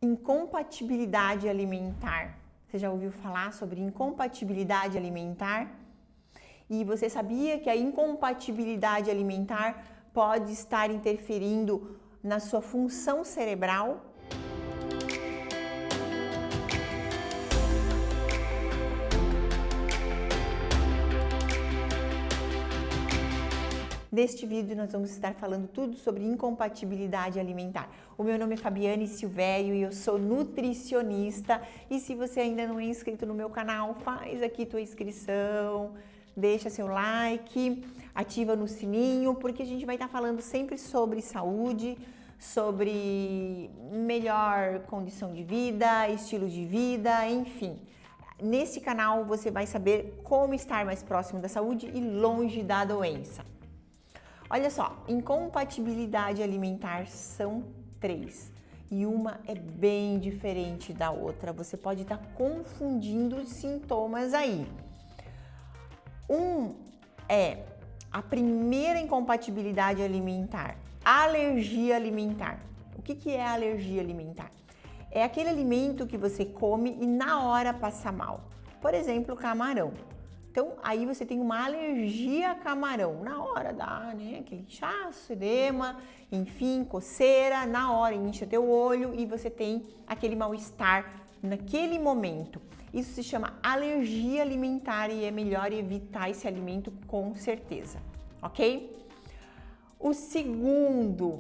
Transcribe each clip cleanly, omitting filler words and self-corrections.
Incompatibilidade alimentar. Você já ouviu falar sobre incompatibilidade alimentar? E você sabia que a incompatibilidade alimentar pode estar interferindo na sua função cerebral? Neste vídeo nós vamos estar falando tudo sobre incompatibilidade alimentar. O meu nome é Fabiane Silvério e eu sou nutricionista. E se você ainda não é inscrito no meu canal, faz aqui tua inscrição, deixa seu like, ativa no sininho, porque a gente vai estar falando sempre sobre saúde, sobre melhor condição de vida, estilo de vida, enfim. Nesse canal você vai saber como estar mais próximo da saúde e longe da doença. Olha só, incompatibilidade alimentar são 3 e uma é bem diferente da outra. Você pode estar confundindo os sintomas aí. É a primeira incompatibilidade alimentar, alergia alimentar. O que é alergia alimentar? É aquele alimento que você come e na hora passa mal. Por exemplo, camarão. Então, aí você tem uma alergia a camarão. Na hora dá, né? Aquele inchaço, edema, enfim, coceira. Na hora incha teu olho e você tem aquele mal-estar naquele momento. Isso se chama alergia alimentar e é melhor evitar esse alimento com certeza, ok?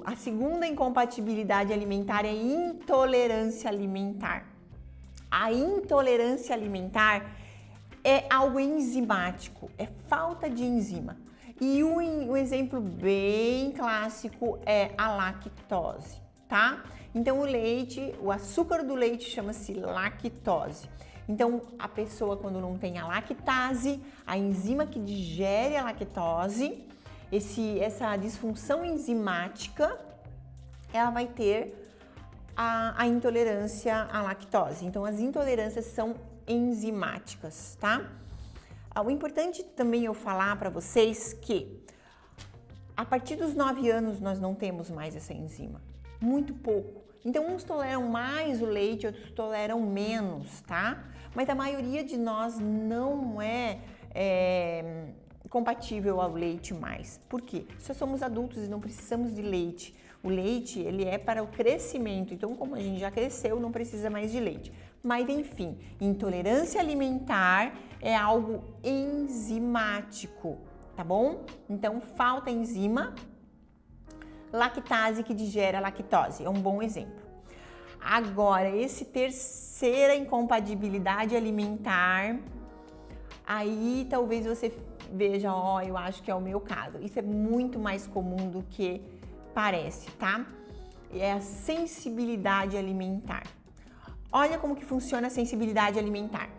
A segunda incompatibilidade alimentar é intolerância alimentar. A intolerância alimentar é algo enzimático, é falta de enzima. E um exemplo bem clássico é a lactose, tá? Então o açúcar do leite chama-se lactose. Então a pessoa, quando não tem a lactase, a enzima que digere a lactose, essa disfunção enzimática, ela vai ter a intolerância à lactose. Então as intolerâncias são enzimáticas, tá? O importante também eu falar para vocês que a partir dos 9 anos nós não temos mais essa enzima, muito pouco. Então uns toleram mais o leite, outros toleram menos, tá? Mas a maioria de nós não é compatível ao leite mais. Por quê? Só somos adultos e não precisamos de leite. O leite, ele é para o crescimento, então como a gente já cresceu, não precisa mais de leite. Mas enfim, intolerância alimentar é algo enzimático, tá bom? Então falta enzima, lactase que digere a lactose, é um bom exemplo. Agora, esse terceira incompatibilidade alimentar, aí talvez você veja, eu acho que é o meu caso. Isso é muito mais comum do que parece, tá? É a sensibilidade alimentar. Olha como que funciona a sensibilidade alimentar.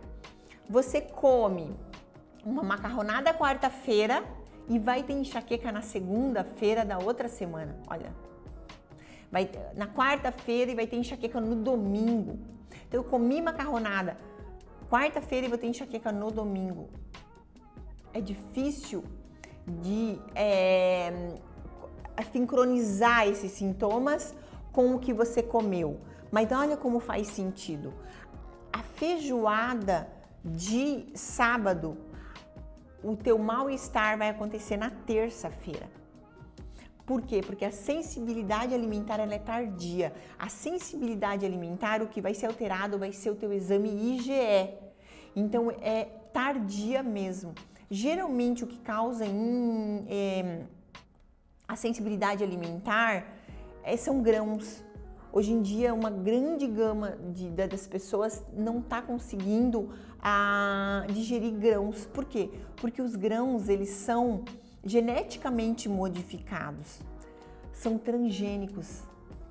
Você come uma macarronada quarta-feira e vai ter enxaqueca na segunda-feira da outra semana. Olha, na quarta-feira e vai ter enxaqueca no domingo. Então eu comi macarronada quarta-feira e vou ter enxaqueca no domingo. É difícil de sincronizar esses sintomas com o que você comeu. Mas olha como faz sentido. A feijoada de sábado, o teu mal-estar vai acontecer na terça-feira. Por quê? Porque a sensibilidade alimentar ela é tardia. A sensibilidade alimentar, o que vai ser alterado vai ser o teu exame IgE. Então é tardia mesmo. Geralmente o que causa a sensibilidade alimentar são grãos. Hoje em dia, uma grande gama das pessoas não está conseguindo digerir grãos. Por quê? Porque os grãos, eles são geneticamente modificados, são transgênicos.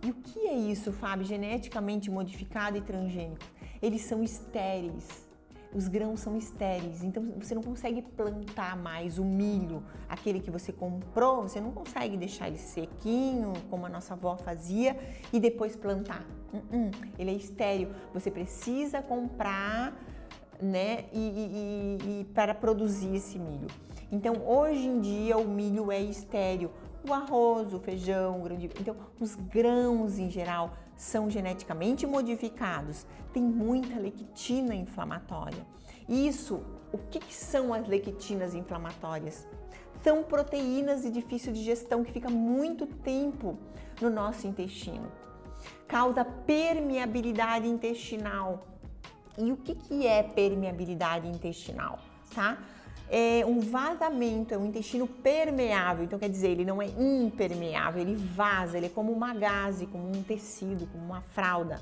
E o que é isso, Fábio? Geneticamente modificado e transgênico? Eles são estéreis. Os grãos são estéreis, então você não consegue plantar mais o milho, aquele que você comprou, você não consegue deixar ele sequinho, como a nossa avó fazia, e depois plantar. Ele é estéril, você precisa comprar, né, e para produzir esse milho. Então, hoje em dia, o milho é estéril. O arroz, o feijão, o grão de... Então, os grãos em geral são geneticamente modificados, tem muita lectina inflamatória. Isso, o que são as lectinas inflamatórias? São proteínas de difícil digestão que ficam muito tempo no nosso intestino. Causa permeabilidade intestinal. E o que é permeabilidade intestinal, tá? É um vazamento, é um intestino permeável, então quer dizer, ele não é impermeável, ele vaza, ele é como uma gaze, como um tecido, como uma fralda.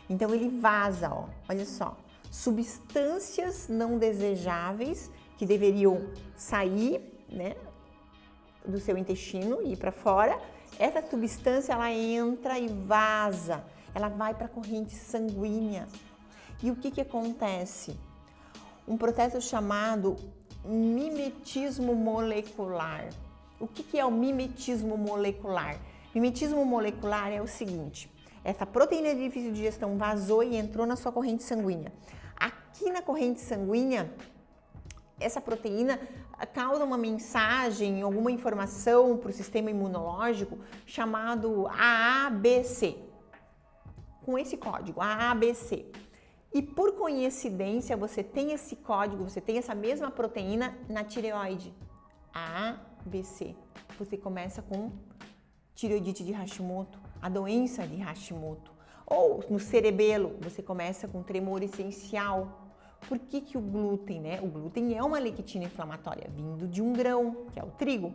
Então ele vaza, ó, olha só, substâncias não desejáveis que deveriam sair, né, do seu intestino e ir para fora. Essa substância ela entra e vaza, ela vai para a corrente sanguínea. E o que acontece? Um processo chamado mimetismo molecular. O que é o mimetismo molecular? Mimetismo molecular é o seguinte: essa proteína de difícil digestão vazou e entrou na sua corrente sanguínea. Aqui na corrente sanguínea, essa proteína causa uma mensagem, alguma informação para o sistema imunológico chamado AABC, com esse código, AABC. E por coincidência, você tem esse código, você tem essa mesma proteína na tireoide, ABC. Você começa com tireoidite de Hashimoto, a doença de Hashimoto. Ou no cerebelo, você começa com tremor essencial. Por que o glúten, né? O glúten é uma lectina inflamatória vindo de um grão, que é o trigo.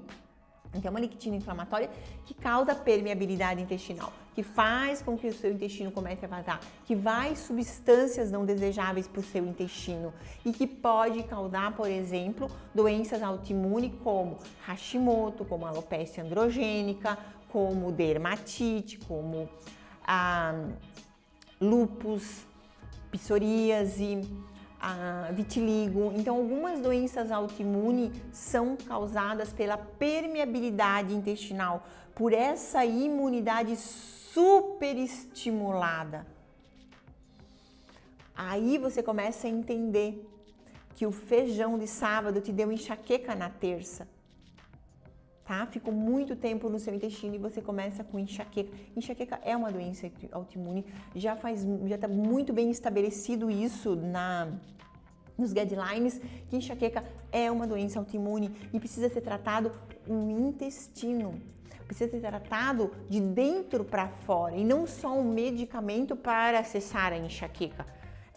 Então, é uma lectina inflamatória que causa permeabilidade intestinal, que faz com que o seu intestino comece a vazar, que vai substâncias não desejáveis para o seu intestino e que pode causar, por exemplo, doenças autoimunes como Hashimoto, como alopecia androgênica, como dermatite, como lúpus, psoríase, vitiligo. Então, algumas doenças autoimunes são causadas pela permeabilidade intestinal, por essa imunidade superestimulada. Aí você começa a entender que o feijão de sábado te deu enxaqueca na terça, tá? Ficou muito tempo no seu intestino e você começa com enxaqueca. Enxaqueca é uma doença autoimune, já está muito bem estabelecido isso nos guidelines, que enxaqueca é uma doença autoimune e precisa ser tratado no intestino. Precisa ser tratado de dentro para fora e não só um medicamento para cessar a enxaqueca.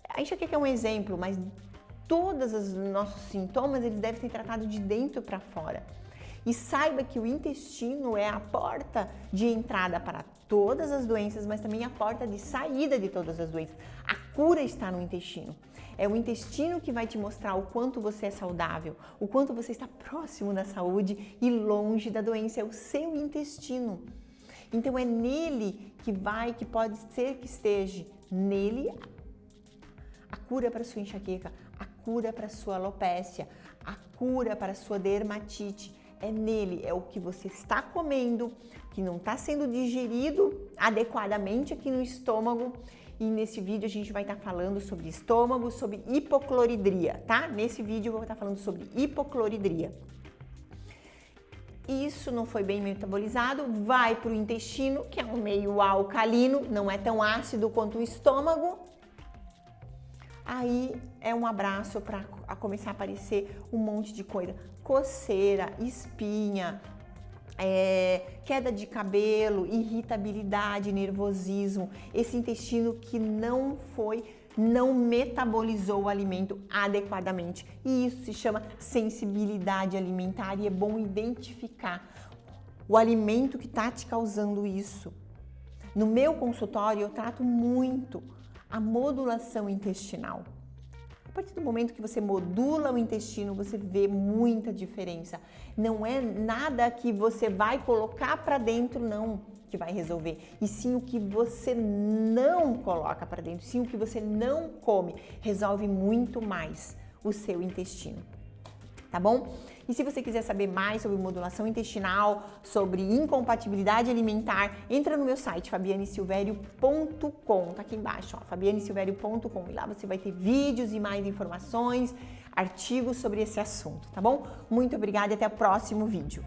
A enxaqueca é um exemplo, mas todos os nossos sintomas eles devem ser tratados de dentro para fora. E saiba que o intestino é a porta de entrada para todas as doenças, mas também a porta de saída de todas as doenças. A cura está no intestino. É o intestino que vai te mostrar o quanto você é saudável, o quanto você está próximo da saúde e longe da doença. É o seu intestino. Então é nele que pode ser que esteja nele a cura para a sua enxaqueca, a cura para a sua alopécia, a cura para a sua dermatite. É nele, é o que você está comendo, que não está sendo digerido adequadamente aqui no estômago. E nesse vídeo a gente vai estar falando sobre estômago, sobre hipocloridria, tá? Nesse vídeo eu vou estar falando sobre hipocloridria. Isso não foi bem metabolizado, vai para o intestino, que é um meio alcalino, não é tão ácido quanto o estômago. Aí é um abraço para começar a aparecer um monte de coisa. Coceira, espinha, queda de cabelo, irritabilidade, nervosismo. Esse intestino que não metabolizou o alimento adequadamente. E isso se chama sensibilidade alimentar e é bom identificar o alimento que está te causando isso. No meu consultório eu trato muito a modulação intestinal. A partir do momento que você modula o intestino, você vê muita diferença. Não é nada que você vai colocar para dentro, não, que vai resolver. E sim o que você não coloca para dentro, sim o que você não come, resolve muito mais o seu intestino. Tá bom? E se você quiser saber mais sobre modulação intestinal, sobre incompatibilidade alimentar, entra no meu site fabianesilverio.com, tá aqui embaixo, ó, fabianesilverio.com, e lá você vai ter vídeos e mais informações, artigos sobre esse assunto, tá bom? Muito obrigada e até o próximo vídeo.